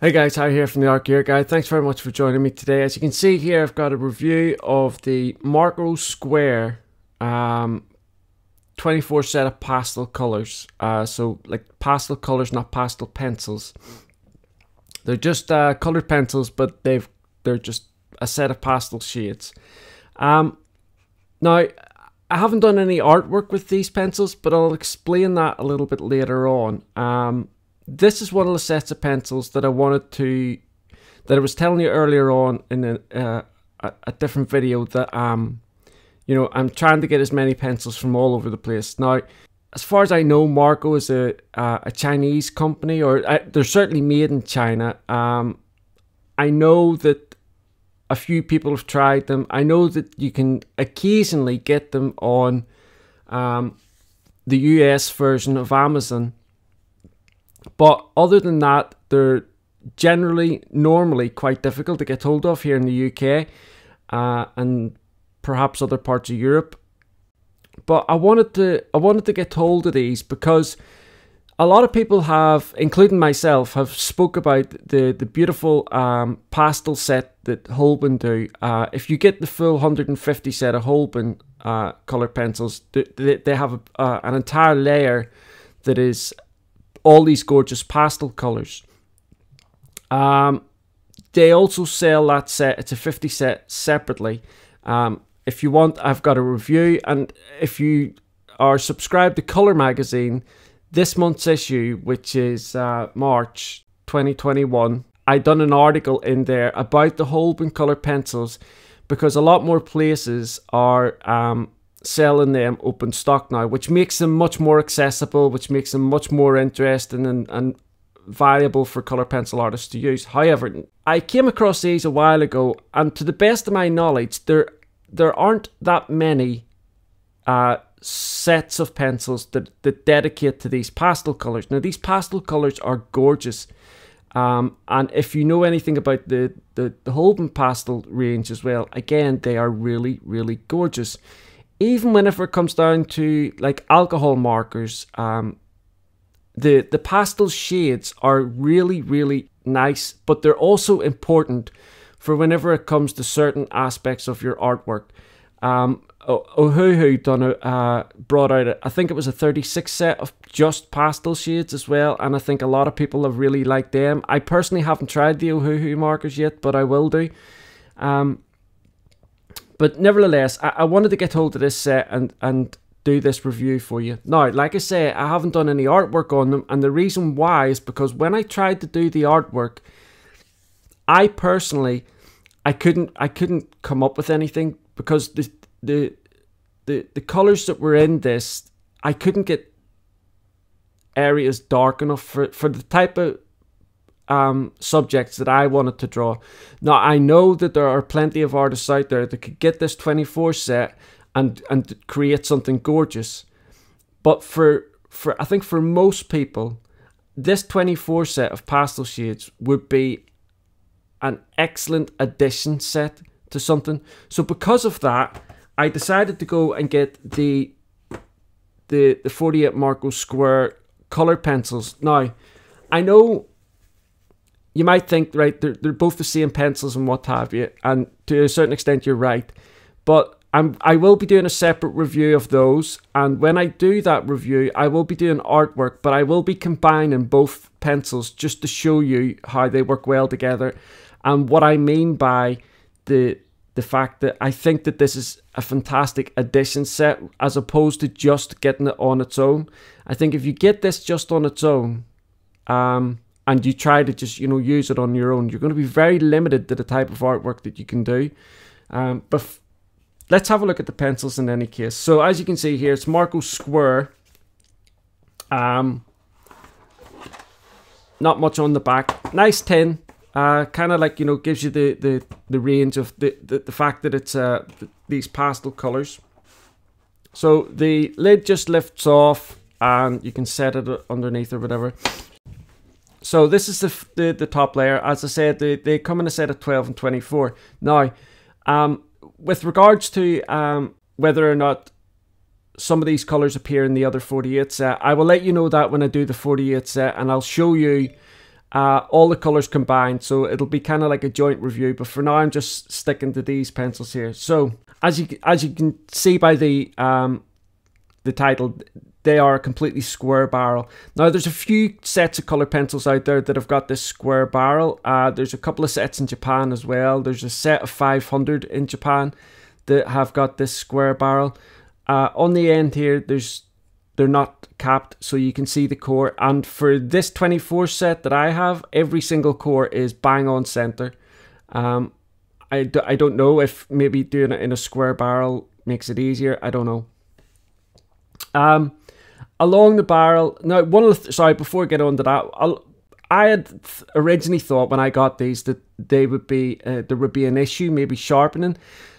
Hey guys, Harry here from the Art Gear Guy. Thanks very much for joining me today. As you can see here, I've got a review of the Marco Square 24 set of pastel colors. So like pastel colors, not pastel pencils. They're just colored pencils, but they're just a set of pastel shades. Now, I haven't done any artwork with these pencils, but I'll explain that a little bit later on. This is one of the sets of pencils that I was telling you earlier on in a different video that you know, I'm trying to get as many pencils from all over the place. Now, as far as I know, Marco is a Chinese company, or they're certainly made in China. I know that a few people have tried them. I know that you can occasionally get them on the US version of Amazon. But other than that, they're normally quite difficult to get hold of here in the UK and perhaps other parts of Europe. But I wanted to get hold of these because a lot of people have, including myself, have spoke about the beautiful pastel set that Holbein do. If you get the full 150 set of Holbein color pencils, they have an entire layer that is all these gorgeous pastel colors. They also sell that set. It's a 50 set separately. If you want, I've got a review, and if you are subscribed to Color Magazine, this month's issue, which is March 2021, I done an article in there about the Holbein color pencils because a lot more places are selling them open stock now, which makes them much more accessible, which makes them much more interesting and valuable for colour pencil artists to use. However, I came across these a while ago, and to the best of my knowledge, there aren't that many sets of pencils that dedicate to these pastel colours. Now, these pastel colours are gorgeous, and if you know anything about the Holbein pastel range as well, again, they are really, really gorgeous. Even whenever it comes down to like alcohol markers, the pastel shades are really, really nice, but they're also important for whenever it comes to certain aspects of your artwork. Ohuhu brought out, I think it was a 36 set of just pastel shades as well, and I think a lot of people have really liked them. I personally haven't tried the Ohuhu markers yet, but I will do. But nevertheless, I wanted to get hold of this set and do this review for you. Now, like I say, I haven't done any artwork on them, and the reason why is because when I tried to do the artwork, I personally, I couldn't come up with anything because the colours that were in this, I couldn't get areas dark enough for the type of subjects that I wanted to draw. Now, I know that there are plenty of artists out there that could get this 24 set and create something gorgeous, but for I think for most people, this 24 set of pastel shades would be an excellent addition set to something. So because of that, I decided to go and get the 48 Marco Square color pencils. Now, I know you might think, right, they're both the same pencils and what have you, and to a certain extent you're right, but I will be doing a separate review of those, and when I do that review, I will be doing artwork, but I will be combining both pencils just to show you how they work well together, and what I mean by the fact that I think that this is a fantastic addition set as opposed to just getting it on its own. I think if you get this just on its own, and you try to just, you know, use it on your own, you're going to be very limited to the type of artwork that you can do. But let's have a look at the pencils in any case. So as you can see here, it's Marco Square. Not much on the back. Nice tin. Kind of like, you know, gives you the range of the fact that it's these pastel colors. So the lid just lifts off and you can set it underneath or whatever. So this is the top layer. As I said, they come in a set of 12 and 24. Now, with regards to whether or not some of these colors appear in the other 48 set, I will let you know that when I do the 48 set, and I'll show you all the colors combined, so it'll be kind of like a joint review, but for now I'm just sticking to these pencils here. So as you can see by the title, they are a completely square barrel. Now there's a few sets of color pencils out there that have got this square barrel. There's a couple of sets in Japan as well. There's a set of 500 in Japan that have got this square barrel. On the end here, they're not capped, so you can see the core. And for this 24 set that I have, every single core is bang on center. I don't know if maybe doing it in a square barrel makes it easier. I don't know. Along the barrel, now sorry, before I get on to that, I had originally thought when I got these that they would be there would be an issue, maybe sharpening.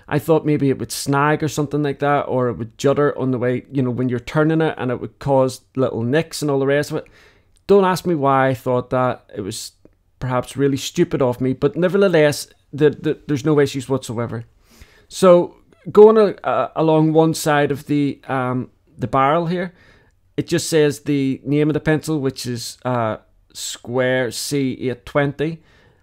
I thought maybe it would snag or something like that, or it would judder on the way, you know, when you're turning it, and it would cause little nicks and all the rest of it. Don't ask me why I thought that. It was perhaps really stupid of me, but nevertheless, there's no issues whatsoever. So going along one side of the barrel here, it just says the name of the pencil, which is Square C820.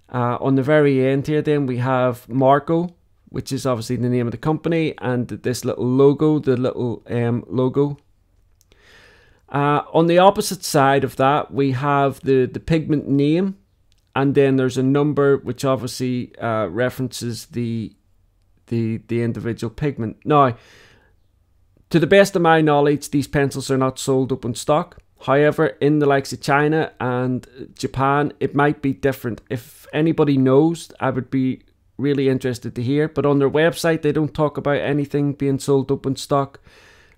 On the very end here, then we have Marco, which is obviously the name of the company, and this little logo, the little logo. On the opposite side of that, we have the pigment name, and then there's a number which obviously references the individual pigment. Now, to the best of my knowledge, these pencils are not sold open stock. However, in the likes of China and Japan, it might be different. If anybody knows, I would be really interested to hear. But on their website, they don't talk about anything being sold open stock.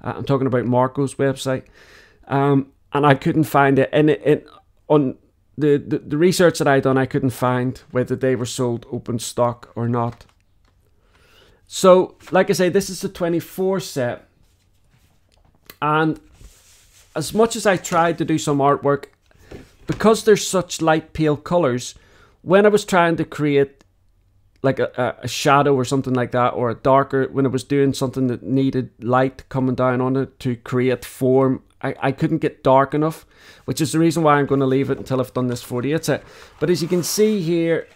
I'm talking about Marco's website. And I couldn't find it. On the research that I done, I couldn't find whether they were sold open stock or not. So, like I say, this is the 24 set. And as much as I tried to do some artwork, because they're such light pale colors, when I was trying to create like a shadow or something like that, or a darker, when I was doing something that needed light coming down on it to create form, I couldn't get dark enough, which is the reason why I'm going to leave it until I've done this 48 set. But as you can see here,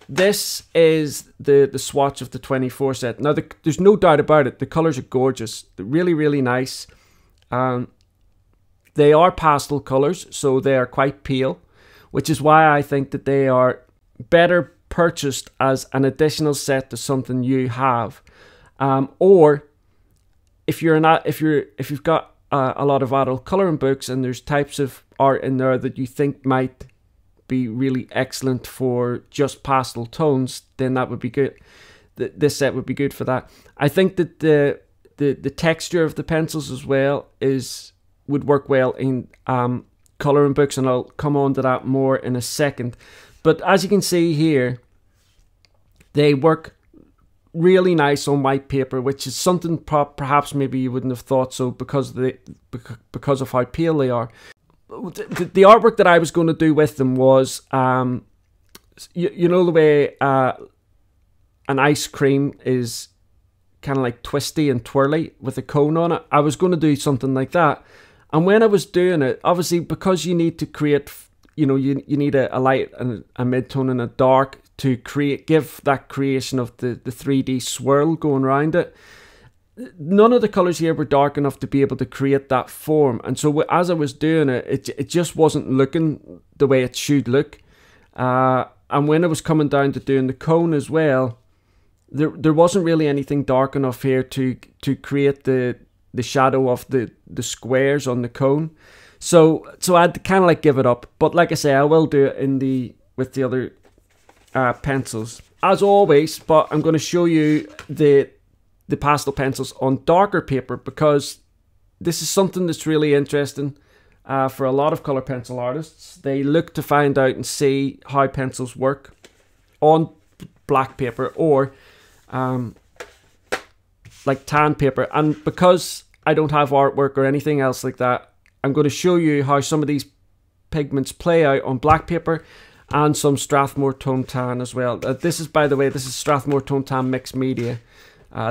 this is the swatch of the 24 set. Now, there's no doubt about it. The colors are gorgeous. They're really, really nice. They are pastel colors, so they are quite pale, which is why I think that they are better purchased as an additional set to something you have, or if you've got a lot of adult coloring books and there's types of art in there that you think might be really excellent for just pastel tones, then that would be good. This set would be good for that. I think that the texture of the pencils as well would work well in coloring books, and I'll come on to that more in a second. But as you can see here, they work really nice on white paper, which is something perhaps maybe you wouldn't have thought so because of how pale they are. The artwork that I was going to do with them was, you know the way an ice cream is kind of like twisty and twirly with a cone on it? I was going to do something like that. And when I was doing it, obviously because you need to create, you know, you need a light and a mid-tone and a dark to give that creation of the 3D swirl going around it. None of the colors here were dark enough to be able to create that form, and so as I was doing it, it just wasn't looking the way it should look. And when I was coming down to doing the cone as well, there wasn't really anything dark enough here to create the shadow of the squares on the cone. So I had to kind of like give it up. But like I say, I will do it with the other pencils as always. But I'm going to show you the pastel pencils on darker paper, because this is something that's really interesting for a lot of color pencil artists. They look to find out and see how pencils work on black paper or like tan paper. And because I don't have artwork or anything else like that, I'm going to show you how some of these pigments play out on black paper and some Strathmore Tone Tan as well. This is, by the way, this is Strathmore Tone Tan mixed media.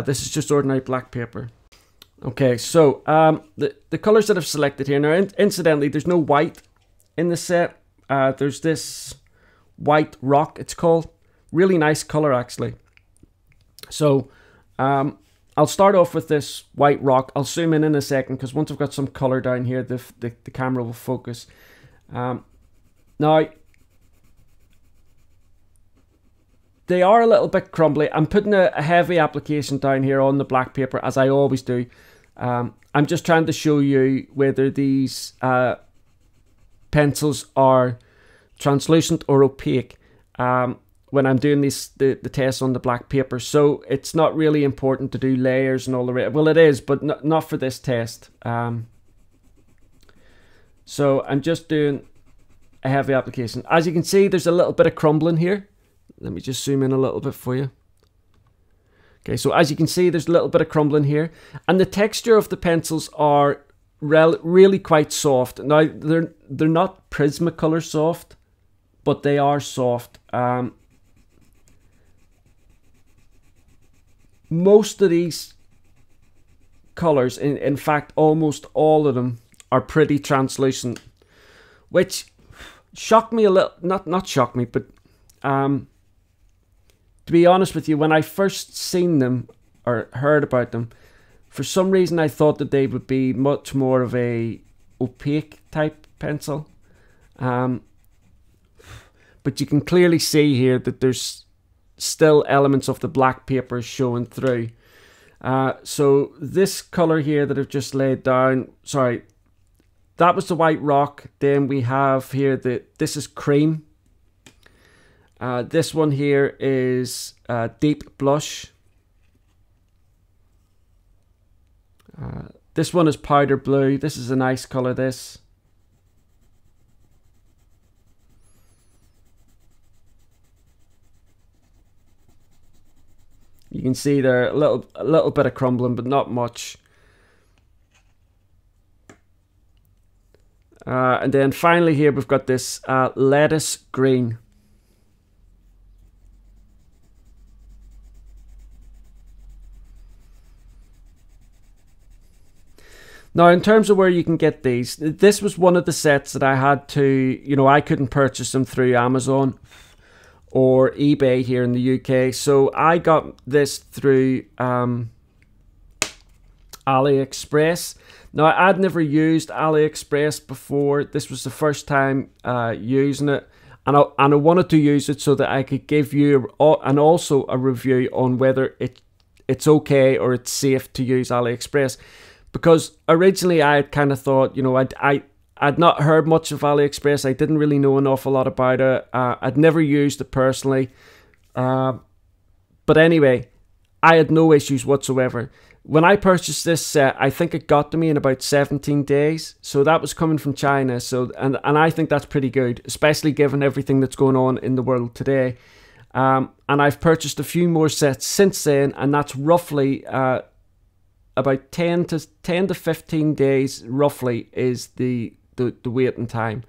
This is just ordinary black paper. Okay, so the colors that I've selected here, now incidentally, there's no white in the set. there's this white rock, it's called. Really nice color, actually. So I'll start off with this white rock. I'll zoom in a second, because once I've got some color down here, the camera will focus. Now, they are a little bit crumbly. I'm putting a heavy application down here on the black paper, as I always do. I'm just trying to show you whether these pencils are translucent or opaque when I'm doing the test on the black paper. So it's not really important to do layers and all the rest. Well, it is, but not for this test. So I'm just doing a heavy application. As you can see, there's a little bit of crumbling here. Let me just zoom in a little bit for you. Okay, so as you can see, there's a little bit of crumbling here. And the texture of the pencils are really quite soft. Now, they're not Prismacolor soft, but they are soft. Most of these colors, in fact, almost all of them, are pretty translucent, which shocked me a little. Not shocked me, but to be honest with you, when I first seen them or heard about them, for some reason I thought that they would be much more of a opaque type pencil. But you can clearly see here that there's still elements of the black paper showing through. So this color here that I've just laid down, sorry, that was the white rock. Then we have here this is cream. This one here is deep blush. This one is powder blue. This is a nice color, this. You can see there a little bit of crumbling, but not much. And then finally here we've got this lettuce green. Now, in terms of where you can get these, this was one of the sets that I had to, I couldn't purchase them through Amazon or eBay here in the UK. So I got this through AliExpress. Now, I'd never used AliExpress before. This was the first time using it. And I wanted to use it so that I could give you and also a review on whether it's okay or it's safe to use AliExpress. Because originally I had kind of thought, I'd not heard much of AliExpress. I didn't really know an awful lot about it. I'd never used it personally. But anyway, I had no issues whatsoever. When I purchased this set, I think it got to me in about 17 days. So that was coming from China. So and I think that's pretty good, especially given everything that's going on in the world today. And I've purchased a few more sets since then, and that's roughly about 10 to 15 days roughly is the waiting time.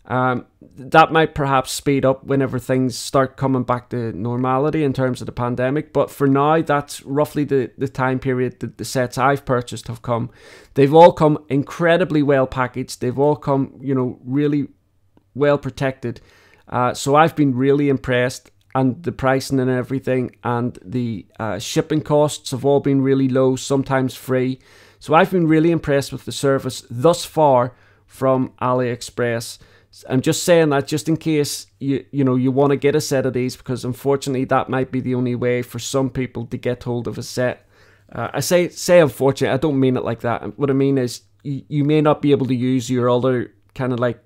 That might perhaps speed up whenever things start coming back to normality in terms of the pandemic, but for now that's roughly the time period that the sets I've purchased have come. They've all come incredibly well packaged. They've all come, really well protected. So I've been really impressed. And the pricing and everything, and the shipping costs have all been really low, sometimes free. So I've been really impressed with the service thus far from AliExpress. I'm just saying that just in case you want to get a set of these, because unfortunately that might be the only way for some people to get hold of a set. I say unfortunately, I don't mean it like that. What I mean is you may not be able to use your other kind of like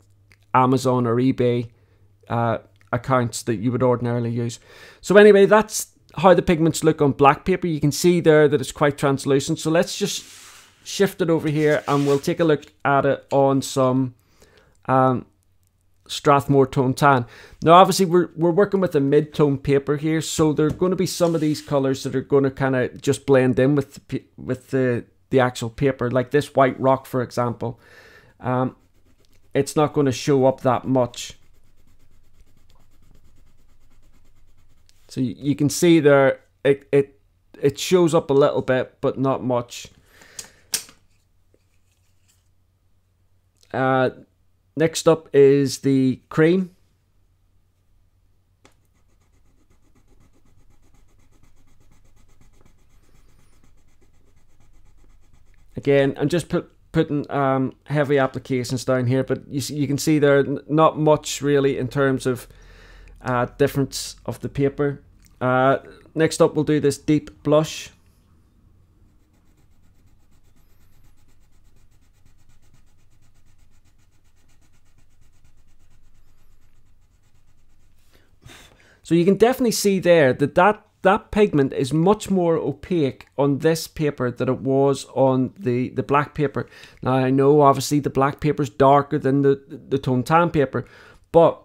Amazon or eBay accounts that you would ordinarily use. So anyway, that's how the pigments look on black paper. You can see there that it's quite translucent. So let's just shift it over here and we'll take a look at it on some Strathmore Tone Tan. Now obviously we're working with a mid-tone paper here, so there are going to be some of these colors that are going to kind of just blend in with the actual paper, like this white rock for example. It's not going to show up that much. So you can see there, it shows up a little bit, but not much. Now Next up is the cream. Again, I'm just putting heavy applications down here, but you can see there not much really in terms of difference of the paper. Next up, we'll do this deep blush. So you can definitely see there that pigment is much more opaque on this paper than it was on the black paper. Now I know obviously the black paper is darker than the Tone Tan paper, but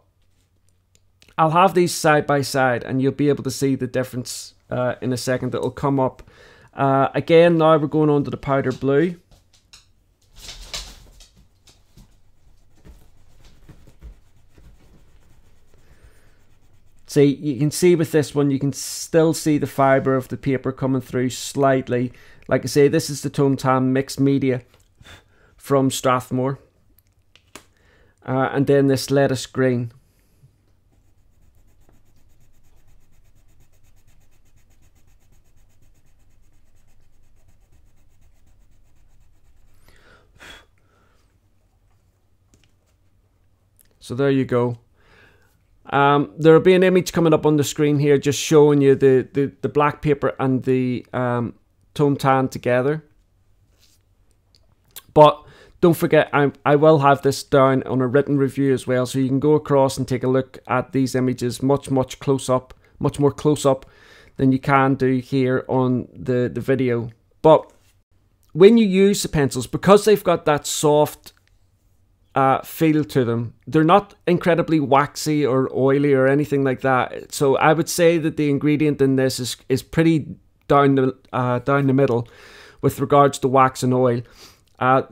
I'll have these side by side and you'll be able to see the difference in a second that will come up. Again, now we're going on to the powder blue. See, you can see with this one, you can still see the fibre of the paper coming through slightly. Like I say, this is the Tone Tan mixed media from Strathmore. And then this lettuce green. So there you go. There will be an image coming up on the screen here just showing you the black paper and the Tone Tan together. But don't forget, I will have this down on a written review as well, so you can go across and take a look at these images much more close up than you can do here on the video. But when you use the pencils, because they've got that soft feel to them, they're not incredibly waxy or oily or anything like that. So I would say that the ingredient in this is pretty down the middle with regards to wax and oil.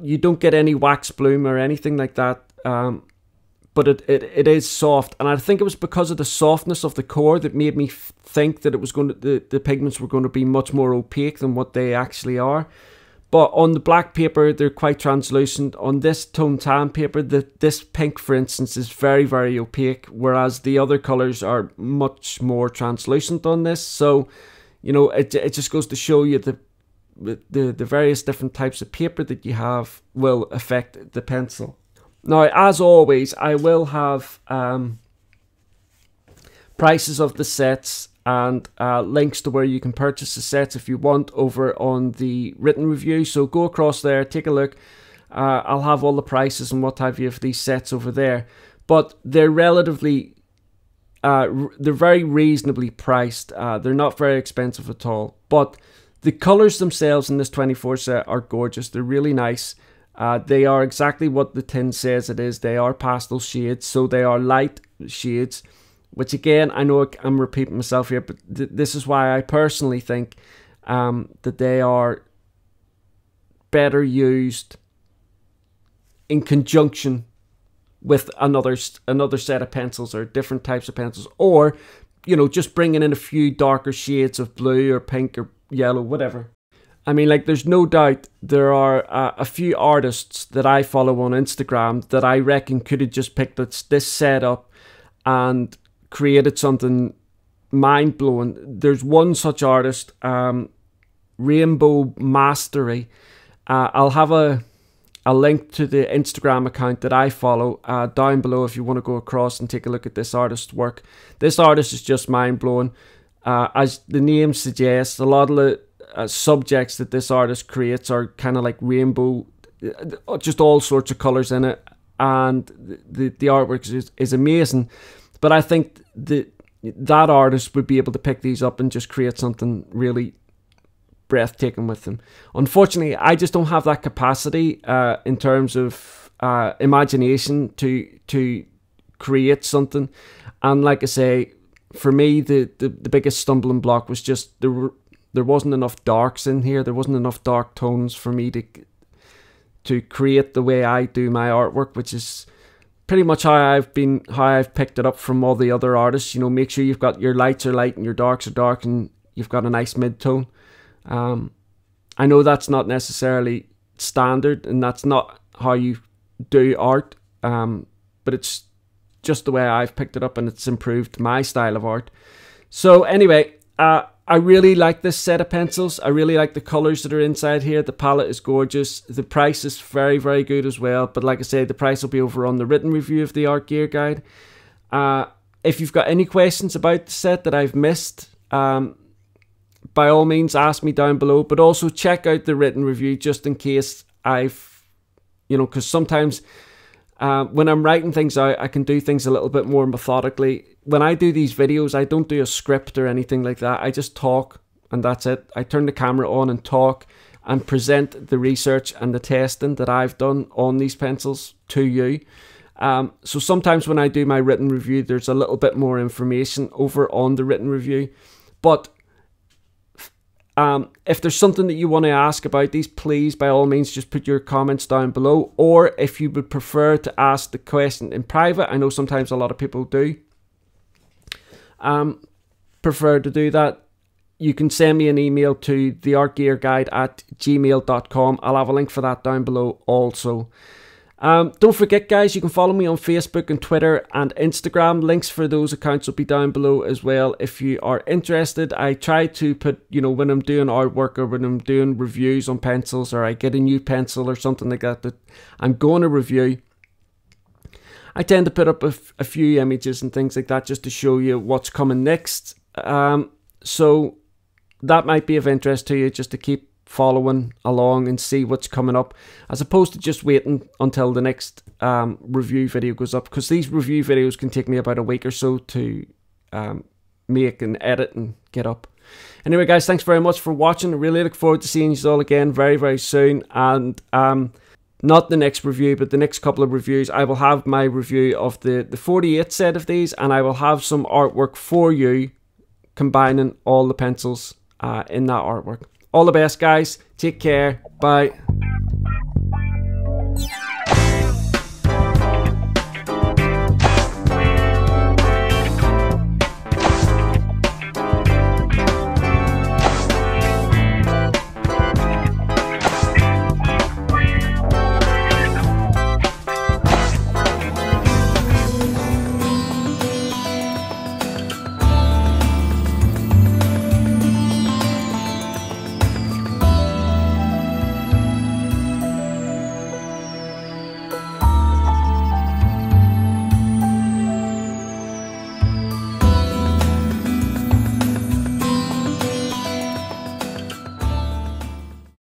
You don't get any wax bloom or anything like that, but it is soft, and I think it was because of the softness of the core that made me think that it was going to the pigments were going to be much more opaque than what they actually are. But on the black paper, they're quite translucent. On this Tone Tan paper, this pink, for instance, is very, very opaque, whereas the other colours are much more translucent on this. So, you know, it just goes to show you the various different types of paper that you have will affect the pencil. Now, as always, I will have prices of the sets and links to where you can purchase the sets if you want over on the written review. So go across there, take a look. I'll have all the prices and what have you for these sets over there. But they're relatively, they're very reasonably priced. They're not very expensive at all. But the colours themselves in this 24 set are gorgeous. They're really nice. They are exactly what the tin says it is. They are pastel shades, so they are light shades. Which again, I know I'm repeating myself here, but this is why I personally think that they are better used in conjunction with another set of pencils or different types of pencils, or, you know, just bringing in a few darker shades of blue or pink or yellow, whatever. I mean, like, there's no doubt there are a few artists that I follow on Instagram that I reckon could have just picked this set up and created something mind-blowing. There's one such artist, Rainbow Mastery. I'll have a link to the Instagram account that I follow down below if you want to go across and take a look at this artist's work. This artist is just mind-blowing. As the name suggests, a lot of the subjects that this artist creates are kind of like rainbow, just all sorts of colours in it, and the artwork is amazing. But I think that artist would be able to pick these up and just create something really breathtaking with them. Unfortunately, I just don't have that capacity in terms of imagination to create something. And like I say, for me, the biggest stumbling block was just there wasn't enough darks in here. There wasn't enough dark tones for me to create the way I do my artwork, which is pretty much how I've picked it up from all the other artists. You know, make sure you've got your lights are light and your darks are dark and you've got a nice mid-tone. I know that's not necessarily standard and that's not how you do art, but it's just the way I've picked it up, and it's improved my style of art. So anyway, I really like this set of pencils. I really like the colors that are inside here. The palette is gorgeous. The price is very, very good as well. But like I say, the price will be over on the written review of the art gear guide. If you've got any questions about the set that I've missed, by all means ask me down below. But also check out the written review just in case I've, you know, because sometimes when I'm writing things out, I can do things a little bit more methodically. When I do these videos, I don't do a script or anything like that. I just talk, and that's it. I turn the camera on and talk and present the research and the testing that I've done on these pencils to you. So sometimes when I do my written review, there's a little bit more information over on the written review. But if there's something that you want to ask about these, please, by all means, just put your comments down below. Or if you would prefer to ask the question in private, I know sometimes a lot of people do prefer to do that, you can send me an email to theartgearguide@gmail.com. I'll have a link for that down below also. Don't forget, guys, you can follow me on Facebook and Twitter and Instagram. Links for those accounts will be down below as well if you are interested. I try to put, you know, when I'm doing artwork or when I'm doing reviews on pencils, or I get a new pencil or something like that that I'm going to review, I tend to put up a few images and things like that just to show you what's coming next. So that might be of interest to you, just to keep following along and see what's coming up, as opposed to just waiting until the next review video goes up, because these review videos can take me about a week or so to make and edit and get up. Anyway, guys, thanks very much for watching. I really look forward to seeing you all again very, very soon. And not the next review, but the next couple of reviews, I will have my review of the 48 set of these, and I will have some artwork for you combining all the pencils in that artwork. All the best, guys. Take care. Bye.